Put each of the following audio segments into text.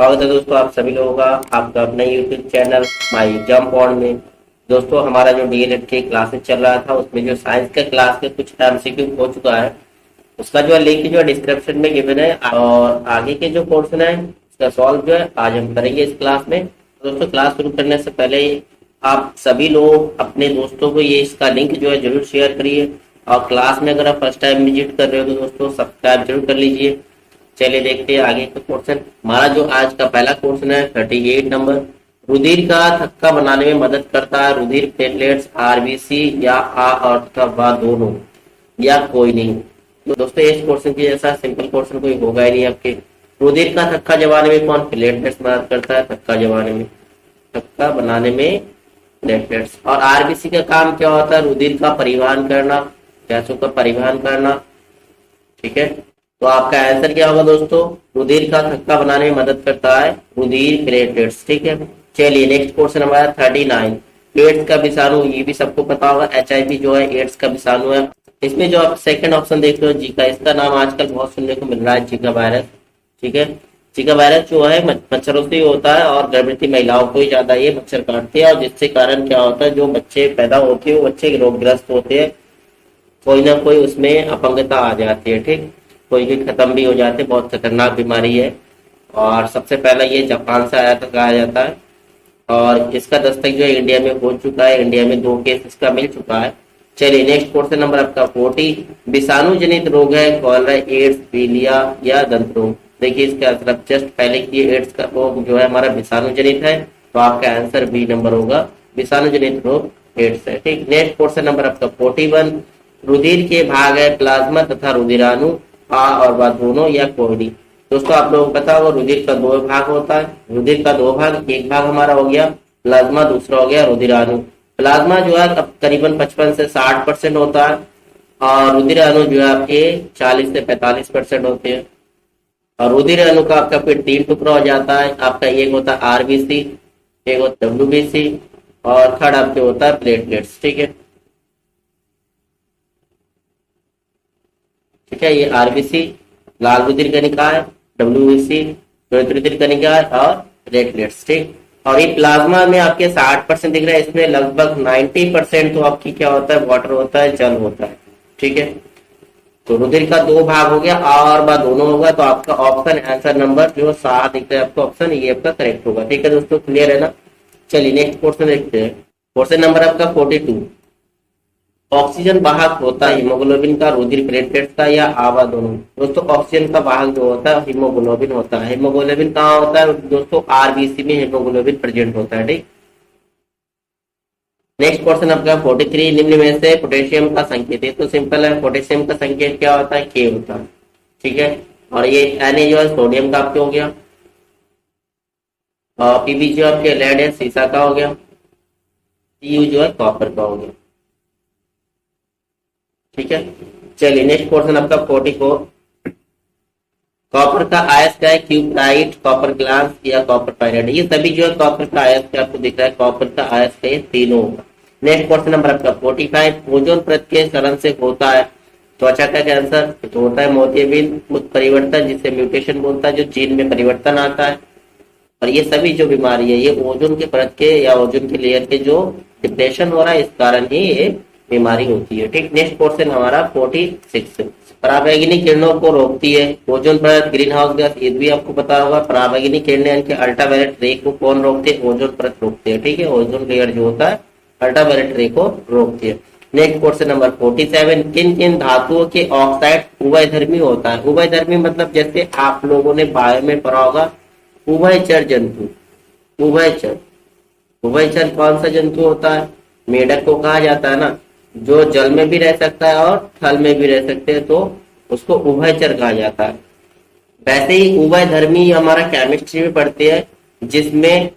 स्वागत है दोस्तों आप सभी लोगों का आपका अपना YouTube channel my jump on में। दोस्तों हमारा जो डीएलएड के क्लासेस चल रहा था उसमें जो साइंस के क्लास के कुछ एमसीक्यू हो चुका है, उसका जो लिंक जो डिस्क्रिप्शन में गिवन है और आगे के जो पोर्शन है उसका सॉल्व जो है आज हम करेंगे इस क्लास में। दोस्तों क्लास शुरू करने से पहले आप सभी लोग अपने दोस्तों को ये इसका लिंक जो है जरूर शेयर करिए और क्लास में अगर आप फर्स्ट टाइम विजिट कर रहे हो तो दोस्तों सब्सक्राइब जरूर कर लीजिए। चलिए देखते हैं आगे का क्वेश्चन। हमारा जो आज का पहला क्वेश्चन है 38 नंबर, रुधिर का थक्का बनाने में मदद करता है रुधिर प्लेटलेट्स आरबीसी या आ अथवा दोनों या कोई नहीं। तो दोस्तों इस क्वेश्चन की जैसा सिंपल क्वेश्चन कोई होगा ही नहीं आपके। रुधिर का थक्का जमाने में कौन प्लेटलेट्स मदद करता है? थक्का जमाने में, थक्का बनाने में प्लेटलेट्स। और आरबीसी का काम क्या होता है? रुधिर का परिवहन करना, गैसों का परिवहन करना। ठीक है, तो आपका आंसर क्या होगा दोस्तों? रुधिर का थक्का बनाने में मदद करता है रुधिर प्लेटलेट्स। ठीक है, चलिए नेक्स्ट क्वेश्चन हमारा 39, एड्स का विषाणु। ये भी सबको पता होगा, एचआईवी जो है एड्स का विषाणु है। इसमें जो आप सेकंड ऑप्शन देख रहे हो जीका, इसका नाम आजकल बहुत सुनने को मिल रहा है, जीका वायरस। ठीक है, जीका वायरस जो है मच्छरों से होता है और गर्भवती महिलाओं को ही ज्यादा ये मच्छर काटते हैं और जिससे कारण क्या होता है, जो बच्चे पैदा होते हैं वो बच्चे रोगग्रस्त होते हैं, कोई ना कोई उसमें अपंगता आ जाती है। ठीक, कोई भी खत्म भी हो जाते, बहुत खतरनाक बीमारी है और सबसे पहला ये जापान से आया था कहा जाता है और इसका दस्तक जो है इंडिया में हो चुका है, इंडिया में 2 केस इसका मिल चुका है। चलिए नेक्स्ट क्वेश्चन नंबर आपका 40, विषाणु जनित रोग है कॉलरा, एड्स, पीलिया या दंत रोग। देखिए इसका आंसर जस्ट पहले की एड्स का रोग जो है हमारा विषाणु जनित है, तो आपका आंसर बी नंबर होगा, विषाणु जनित रोग एड्स है। ठीक, नेक्स्ट क्वेश्चन नंबर आपका 41, रुधिर के भाग है प्लाज्मा तथा रुधिराणु, आ और बा दोनों या कोई नहीं। दोस्तों आप लोगों को पता होगा रुधिर का 2 भाग होता है, रुधिर का 2 भाग, एक भाग हमारा हो गया प्लाज्मा, दूसरा हो गया रुधिराणु। प्लाज्मा जो है करीबन 55 से 60% होता है और रुधिराणु जो है आपके 40 से 45% होते हैं। और रुधिराणु का आपका फिर 3 टुकड़ा हो जाता है, आपका एक होता है आरबीसी, एक होता है डब्ल्यूबीसी और थर्ड आपके होता है प्लेटलेट्स। ठीक है, ठीक है, ये आरबीसी लाल रुधिर कणिका है, डब्ल्यूबीसी श्वेत रुधिर कणिका है और प्लेटलेट्स। ठीक, और ये प्लाज्मा में आपके 60% दिख रहा है, इसमें लगभग 90% तो आपकी क्या होता है, वाटर होता है, जल होता है। ठीक है, तो रुधिर का 2 भाग हो गया, आ और बा दोनों होगा, तो आपका ऑप्शन आंसर नंबर जो 7 दिख रहा है आपका ऑप्शन, ये आपका करेक्ट होगा। ठीक है दोस्तों, क्लियर है ना। चलिए नेक्स्ट क्वेश्चन देखते हैं, क्वेश्चन नंबर आपका 42, ऑक्सीजन वाहक होता है हीमोग्लोबिन का, रुधिर प्लेटलेट्स का या आवा दोनों। दोस्तों ऑक्सीजन का वाहक जो होता है हीमोग्लोबिन होता है। हीमोग्लोबिन कहाँ होता है दोस्तों? आरबीसी में हीमोग्लोबिन प्रेजेंट होता है। ठीक, नेक्स्ट क्वेश्चन आपका 43, निम्न में से पोटेशियम का संकेत है। तो सिंपल है, पोटेशियम का संकेत क्या होता है? के होता है। ठीक है, और ये Na जो है सोडियम का आपके हो गया और Pb जो आपके लेड है सीसा का हो गया, Cu जो है कॉपर का हो गया। ठीक है, चलिए नेक्स्ट क्वेश्चन आपका 44, कॉपर का आयस क्या है? क्यूप्राइट, कॉपर ग्लास या कॉपर पायराइड। ये सभी जो है कॉपर का आयस क्या आपको दिख रहा है, कॉपर का आयस का, ये तीनों होगा। नेक्स्ट क्वेश्चन नंबर आपका 45, ओजोन परत के क्षरण से होता है त्वचा का कैंसर। तो होता है मोतियाबिंद उत्परिवर्तन, जिसे म्यूटेशन बोलता है, जो जीन में परिवर्तन आता है। और ये सभी जो बीमारी है ये ओजोन के परत के या ओजोन के लेयर के जो डिप्रेशन हो रहा है इस कारण ही ये बीमारी होती है। ठीक, नेक्स्ट क्वेश्चन हमारा 46, पराबैंगनी किरणों को रोकती है ओजोन परत, ग्रीन हाउस गैस। ये भी आपको पता होगा, पराबैंगनी किरणें यानी कि अल्ट्रावायलेट रे को कौन रोकते हैं? ओजोन परत रोकते हैं। ठीक है, ओजोन लेयर जो होता है अल्ट्रावायलेट रे को रोकती है। नेक्स्ट क्वेश्चन नंबर 47, किन किन धातुओं के ऑक्साइड उभयधर्मी होता है? उभयधर्मी मतलब जैसे आप लोगों ने बायो में पढ़ा होगा उभयचर जंतु। उभयचर, उभयचर कौन सा जंतु होता है? मेढक को कहा जाता है ना, जो जल में भी रह सकता है और थल में भी रह सकते हैं, तो उसको उभयचर कहा जाता है। वैसे ही उभयधर्मी हमारा केमिस्ट्री में पढ़ते हैं, जिसमें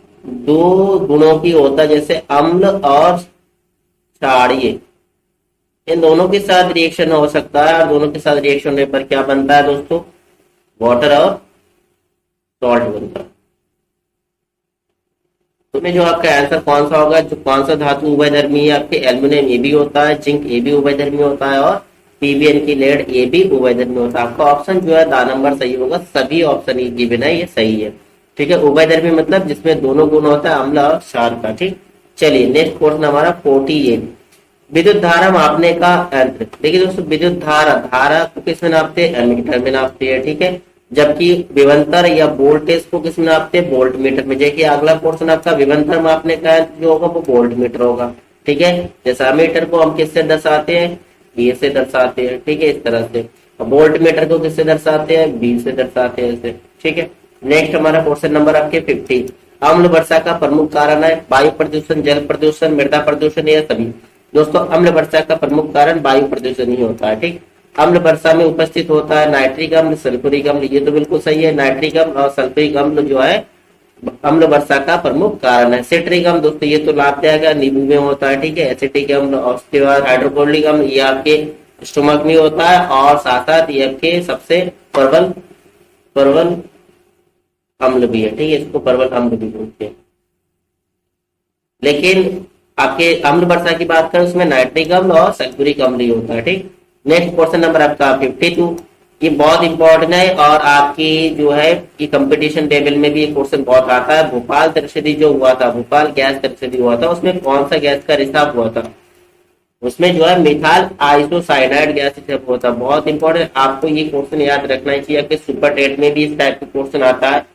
2 गुणों की होता है, जैसे अम्ल और क्षारीय। इन दोनों के साथ रिएक्शन हो सकता है और दोनों के साथ रिएक्शन होने पर क्या बनता है दोस्तों? वाटर और सॉल्ट बनता है। तुम्हें जो आपका आंसर कौन सा होगा, जो कौन सा धातु उभयधर्मी है? आपके एल्यूमिनियम ए भी होता है, जिंक ए भी उभयधर्मी होता है और पीबीएन की लेड ए भी उभयधर्मी होता है। आपका ऑप्शन जो है दा नंबर सही होगा, सभी ऑप्शन गिवन है ये सही है। ठीक है, उभयधर्मी मतलब जिसमें दोनों गुण होता है, अम्ल और क्षार का। ठीक, चलिए नेक्स्ट क्वेश्चन हमारा 48, विद्युत धारा मापने का यंत्र। देखिए दोस्तों, विद्युत धारा, धारा को किस में नापते हैं, एमीटर में नापते हैं। ठीक है, जबकि विभवांतर या वोल्टेज को किस में नापते हैं, वोल्ट मीटर में। जैसे अगला क्वेश्चन आपका विभवांतर मापने का यंत्र जो होगा वो वोल्ट मीटर होगा। ठीक है, जैसे मीटर को हम किससे दर्शाते हैं, बी से दर्शाते हैं। ठीक है, इस तरह से। वोल्ट मीटर को किससे दर्शाते हैं, बी से दर्शाते हैं ऐसे। ठीक है, नेक्स्ट हमारा क्वेश्चन नंबर आपके 50, अम्ल वर्षा का प्रमुख कारण है वायु प्रदूषण, जल प्रदूषण, मृदा प्रदूषण या सभी। दोस्तों, अम्ल वर्षा का प्रमुख कारण वायु प्रदूषण ही होता है। ठीक, अम्ल वर्षा में उपस्थित होता है नाइट्रिक अम्ल, सल्फ्यूरिक अम्ल, ये तो बिल्कुल सही है। नाइट्रिक अम्ल और सल्फ्यूरिक अम्ल जो है अम्ल वर्षा का प्रमुख कारण है। सिट्रिक अम्ल दोस्तों ये तो लाभदायक है, नींबू में होता है। ठीक है, एसिटिक अम्ल और उसके बाद हाइड्रोक्लोरिक अम्ल, ये आपके स्टोमक में होता है, और साथ साथ ये आपके सबसे प्रबल प्रबल अम्ल भी है। ठीक है, इसको प्रबल अम्ल भी बोलते हैं। लेकिन आपके अम्ल वर्षा की बात करें उसमें नाइट्रिक अम्ल और सल्फ्यूरिक अम्ल ही होता है। ठीक, नेक्स्ट क्वेश्चन नंबर आपका 52, ये बहुत इंपॉर्टेंट है और आपकी जो है कि कंपटीशन टेबल में भी ये क्वेश्चन बहुत आता है। भोपाल त्रसदी जो हुआ था, भोपाल गैस त्रसदी हुआ था, उसमें कौन सा गैस का रिसाव हुआ था, उसमें जो है मिथाइल आइसोसाइनाइड गैस रिसाव हुआ था। बहुत इंपॉर्टेंट, आपको ये क्वेश्चन याद रखना ही चाहिए कि सुपर टेट में भी इस टाइप का क्वेश्चन आता है।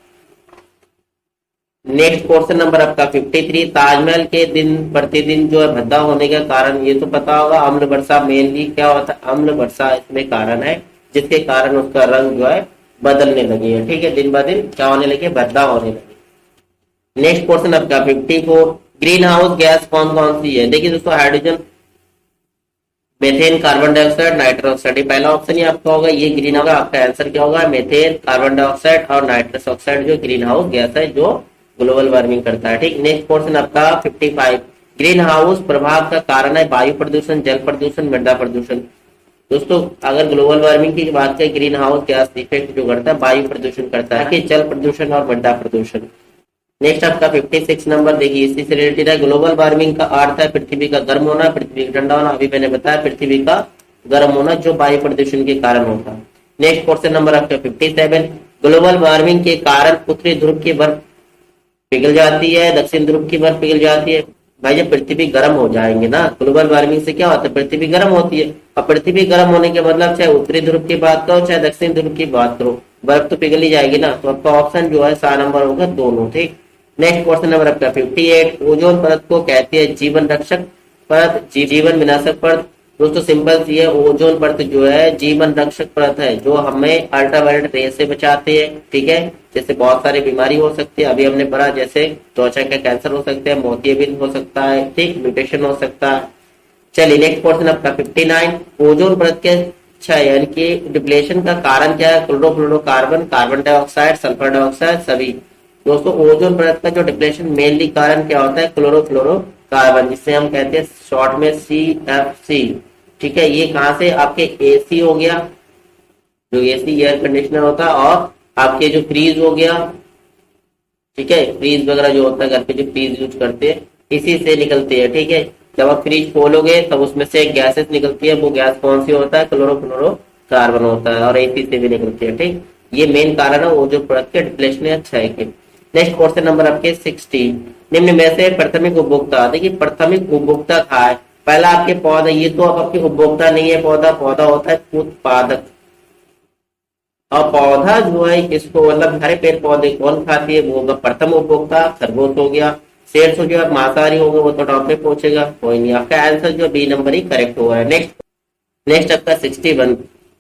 नेक्स्ट क्वेश्चन नंबर आपका 53, ताजमहल के दिन प्रतिदिन जो है भद्दा होने का कारण, ये तो पता होगा, अम्ल वर्षा मेनली क्या होता है, अम्ल वर्षा इसमें कारण है, जिसके कारण उसका रंग जो है बदलने लगे है। ठीक है, दिन ब दिन क्या होने लगे, भद्दा होने लगे। नेक्स्ट क्वेश्चन आपका 54, ग्रीन हाउस गैस कौन कौन सी है। देखिए दोस्तों, hydrogen, methane, carbon dioxide, nitrous oxide, ये पहला ऑप्शन ही आपका होगा, ये ग्रीन होगा। आपका आंसर क्या होगा, मेथेन, कार्बन डाइऑक्साइड और नाइट्रस ऑक्साइड जो ग्रीन हाउस गैस है जो ग्लोबल वार्मिंग करता है। ठीक, नेक्स्ट क्वेश्चन आपका 55, ग्रीन हाउस प्रभाव का कारण है वायु प्रदूषण, जल प्रदूषण, मृदा प्रदूषण। दोस्तों, अगर ग्लोबल वार्मिंग की बात करें, ग्रीन हाउस गैस इफेक्ट जो करता है वायु प्रदूषण करता है, कि जल प्रदूषण और मृदा प्रदूषण। नेक्स्ट आपका 56 नंबर, देखिए इसी से रिलेटेड है। ग्लोबल वार्मिंग का अर्थ है पृथ्वी का गर्म होना, पृथ्वी का ठंडा होना। अभी मैंने बताया पृथ्वी का गर्म होना जो वायु प्रदूषण के कारण होता है। नेक्स्ट क्वेश्चन नंबर आपका 57, ग्लोबल वार्मिंग के कारण उत्तरी ध्रुव की बर्फ पिघल जाती है, दक्षिण ध्रुव की बर्फ पिघल जाती है। भाई जब पृथ्वी गर्म हो जाएंगे ना, ग्लोबल वार्मिंग से क्या होता है, पृथ्वी गर्म होती है। और पृथ्वी गर्म होने के मतलब चाहे उत्तरी ध्रुव की बात करो चाहे दक्षिण ध्रुव की बात करो, बर्फ तो पिघल ही जाएगी ना। तो आपका ऑप्शन जो है 7 नंबर होगा, दोनों। ठीक, नेक्स्ट क्वेश्चन नंबर आपका 58, ओजोन परत को कहते हैं जीवन रक्षक परत, जीवन विनाशक परत। दोस्तों सिंपल सी है, ओजोन परत जो है जीवन रक्षक परत है, जो हमें अल्ट्रावायलेट रेस से बचाते हैं। ठीक है, जैसे बहुत सारी बीमारी हो सकती है, अभी हमने पढ़ा, जैसे त्वचा का कैंसर हो सकता है, मोतियाबिंद हो सकता है, ठीक, म्यूटेशन हो सकता है। चलिए नेक्स्ट क्वेश्चन आपका 59, ओजोन परत के क्षय यानी कि डिप्लेशन का कारण क्या है, chlorofluorocarbon, carbon dioxide, sulphur dioxide, सभी। दोस्तों, ओजोन परत का जो डिप्लेशन मेनली कारण क्या होता है, क्लोरोफ्लोरोकार्बन, जिससे हम कहते हैं शॉर्ट में CFC। ठीक है, ये कहां से, आपके AC हो गया, जो AC एयर कंडीशनर होता है, और आपके जो फ्रीज हो गया। ठीक है, फ्रीज वगैरह जो होता है घर पे जो फ्रीज यूज करते हैं, इसी से निकलते हैं। ठीक है, जब आप फ्रीज खोलोगे तब उसमें से गैसेस निकलती है, वो गैस कौन सी होता है, क्लोरोफ्लोरोकार्बन होता है, और AC से भी निकलती है। ठीक, ये मेन कारण है ओजोन परत के डिप्लेशन या क्षय के। नेक्स्ट क्वेश्चन नंबर आपके 60, निम्न में से प्राथमिक उपभोक्ता। देखिए प्राथमिक उपभोक्ता था है, पहला आपके पौधा, ये तो अब आपके उपभोक्ता नहीं है, पौधा पौधा होता है उत्पादक। और पौधा जो है इसको मतलब हरे पेड़ पौधे कौन खाती है, वो होगा प्रथम उपभोक्ता, खरगोश हो गया। शेर जो है मांसाहारी होगा, वो तो टॉप पे पहुंचेगा, कोई नहीं। आपका आंसर जो बी नंबर ही करेक्ट हुआ है। नेक्स्ट आपका 61,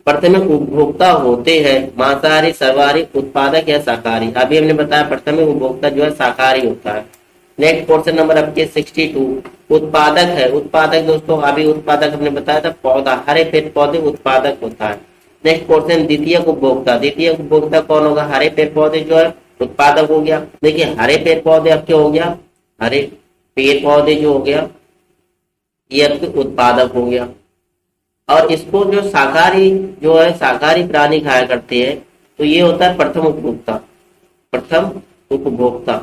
प्राथमिक उपभोक्ता होते हैं मांसाहारी, सर्वाहारी, उत्पादक या शाकाहारी। अभी हमने बताया प्राथमिक उपभोक्ता जो है शाकाहारी होता है। नेक्स्ट क्वेश्चन नंबर आपके 62, उत्पादक है। उत्पादक दोस्तों अभी उत्पादक हमने बताया था पौधा, हरे पेड़ पौधे उत्पादक होता है। नेक्स्ट क्वेश्चन द्वितीयक उपभोक्ता, द्वितीयक उपभोक्ता कौन होगा, हरे पेड़ पौधे जो है उत्पादक हो गया। देखिए हरे पेड़ पौधे अब क्या हो गया, हरे पेड़ पौधे जो हो गया ये आपके उत्पादक हो गया। और इसको जो शाकाहारी जो है शाकाहारी प्राणी खाया करते हैं, तो ये होता है प्रथम उपभोक्ता, प्रथम उपभोक्ता।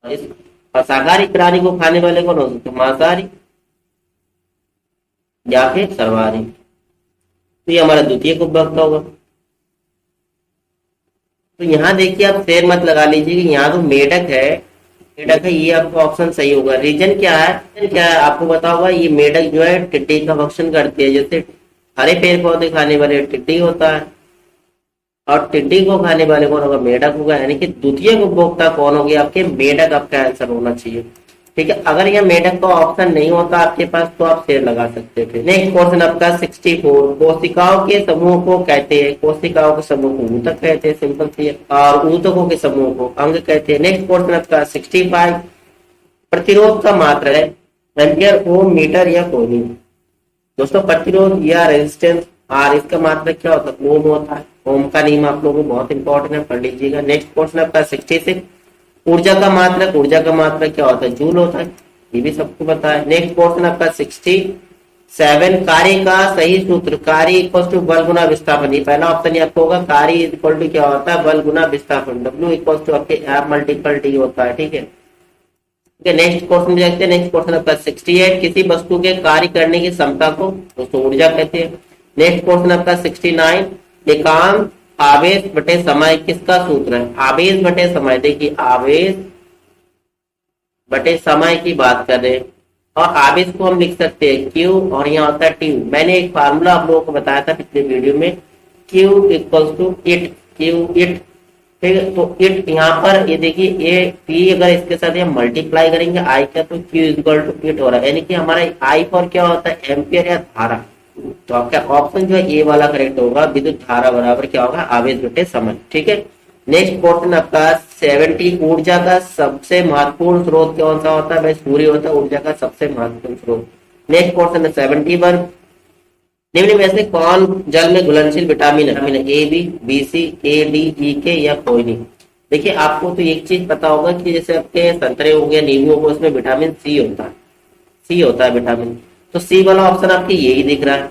और शाकाहारी प्राणी को खाने वाले कौन हो सकते, मांसाहारी या फिर सर्वाहारी। तो ये हमारा द्वितीय उपभोक्ता होगा। तो यहाँ देखिए आप शेर मत लगा लीजिए कि यहाँ जो मेढक है ये आपका ऑप्शन सही होगा। रीजन क्या है, आपको पता होगा ये मेढक जो है टिड्डी का भक्षण करती है। जैसे हरे पेड़ पौधे खाने वाले टिड्डी होता है, और टिड्डी को खाने वाले कौन होगा, मेढक होगा। यानी कि द्वितीय उपभोक्ता कौन होगी आपके, मेढक आपका आंसर होना चाहिए। ठीक है, अगर यह मेढक का ऑप्शन नहीं होता आपके पास तो आप शेर लगा सकते थे। नेक्स्ट क्वेश्चन आपका 64, कोशिकाओं के समूह को कहते हैं, कोशिकाओं के समूह को ऊतक कहते हैं, सिंपल सी है, और ऊतकों के समूह को अंग कहते हैं। नेक्स्ट क्वेश्चन आपका 65, प्रतिरोध का मात्रा है एम्पियर, ओम, मीटर या कोनी। दोस्तों प्रतिरोध या रेजिस्टेंस आर, इसका मात्रा क्या होता है, ओम होता है। ओम का नियम आप लोगों को बहुत इंपॉर्टेंट है, पढ़ लीजिएगा। नेक्स्ट क्वेश्चन आपका 66, ऊर्जा का मात्रक क्या होता है, जूल होता है, ये भी सबको पता है। नेक्स्ट क्वेश्चन आपका 67, कार्य का सही सूत्र, कार्य इक्वल टू बल गुना विस्थापन। ये पहला ऑप्शन ही आपको होगा, कार्य इक्वल टू क्या होता है, बल गुना विस्थापन, W इक्वल टू आपके F मल्टीपल T होता है। ठीक है, नेक्स्ट क्वेश्चन देखते हैं। नेक्स्ट क्वेश्चन आपका 68, किसी वस्तु के कार्य करने की क्षमता को दोस्तों ऊर्जा कहते हैं। नेक्स्ट क्वेश्चन आपका 69, एकांक आवेश बटे समय किसका सूत्र है, आवेश बटे समय। देखिए आवेश बटे समय की बात कर रहे हैं, और आवेश को हम लिख सकते हैं Q, और यहाँ होता है T। मैंने एक फार्मूला आप लोगों को बताया था पिछले वीडियो में, Q equals to it, Q it. ठीक है, तो इट यहाँ पर ये देखिए ये P अगर इसके साथ हम मल्टीप्लाई करेंगे I का, तो Q इक्वल टू इट हो रहा है। यानी कि हमारा I पर क्या होता है, एम्पियर या धारा। तो आपका ऑप्शन जो है ए वाला करेक्ट होगा, विद्युत धारा बराबर क्या होगा, आवेश बटे समय। ठीक है, नेक्स्ट क्वेश्चन आपका 70, ऊर्जा का सबसे महत्वपूर्ण स्रोत कौन सा होता है, भाई सूर्य होता है ऊर्जा का सबसे महत्वपूर्ण स्रोत। नेक्स्ट क्वेश्चन है 71, निम्न में से कौन जल में घुलनशील विटामिन है, A B C, A D E के या कोई नहीं। देखिए आपको तो एक चीज पता होगा कि जैसे आपके संतरे हो गए, नींबू हो गए, उसमें विटामिन सी होता है, सी होता है विटामिन। तो सी वाला ऑप्शन आपके यही दिख रहा है।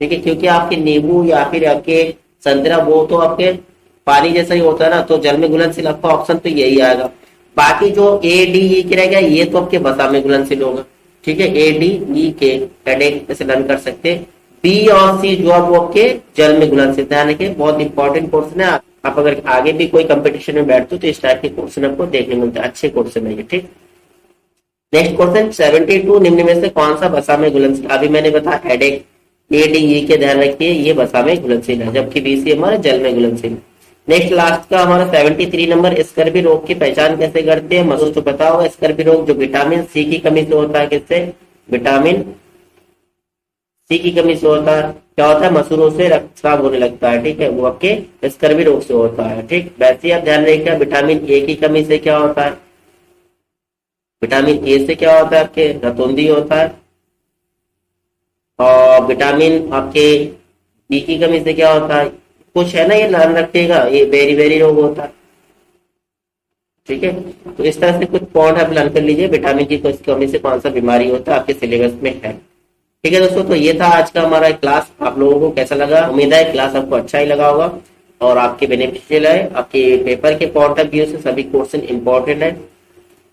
ठीक है, क्योंकि आपके नींबू या फिर आपके संतरा वो तो आपके पानी जैसा ही होता है ना, तो जल में घुलनशील आपका ऑप्शन तो यही आएगा। बाकी जो ए डी ई के रहेगा ये तो आपके वसा में घुलनशील होगा। ठीक है, ए डी ई के हेडेक ऐसे लर्न कर सकते हैं। बी और सी जो आप वो आपके जल में घुलनशील, ध्यान रखिए बहुत इंपॉर्टेंट क्वेश्चन है। आप अगर आगे भी कोई कंपटीशन में बैठते हो तो इस टाइप के क्वेश्चन आपको देखने मिलते हैं, अच्छे क्वेश्चन है ये। ठीक, नेक्स्ट क्वेश्चन 72, निम्न में से कौन सा वसा में घुलनशील। अभी मैंने बताया हेडेक, ए डी ई के ध्यान रखिए ये वसा में घुलनशील है, जबकि बी सी हमारा जल में घुलनशील। नेक्स्ट लास्ट का हमारा 73 नंबर, स्कर्वी रोग की पहचान कैसे करते हैं, मसूद को पता होगा। स्कर्वी रोग जो विटामिन सी की कमी से होता है, किससे, विटामिन सी की कमी से होता है। क्या होता है, मसूरों से रक्तस्राव होने लगता है। ठीक है, वो आपके स्कर्वी रोग से होता है। ठीक, वैसे आप ध्यान रखिएगा विटामिन ए की कमी से क्या होता है, विटामिन ए से क्या होता है आपके रतौंधी होता है, और विटामिन आपके बी की कमी से क्या होता है, कुछ है ना, ये ध्यान रखिएगा, ये बेरी बेरी रोग होता है। ठीक है, तो इस तरह से कुछ पॉइंट आप लर्न कर लीजिए, विटामिन की कमी से कौन सा बीमारी होता है आपके सिलेबस में है। ठीक है दोस्तों, तो ये था आज का हमारा क्लास। आप लोगों को कैसा लगा, उम्मीद है क्लास आपको अच्छा ही लगा होगा और आपके बेनिफिशियल है। आपके पेपर के पॉइंट ऑफ व्यू से सभी क्वेश्चन इंपॉर्टेंट है।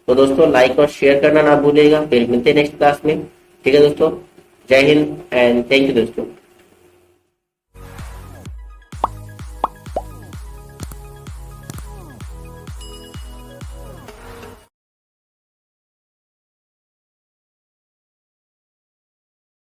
तो दोस्तों लाइक और शेयर करना ना भूलिएगा। फिर मिलते हैं नेक्स्ट क्लास में। ठीक है दोस्तों, जय हिंद एंड थैंक यू दोस्तों।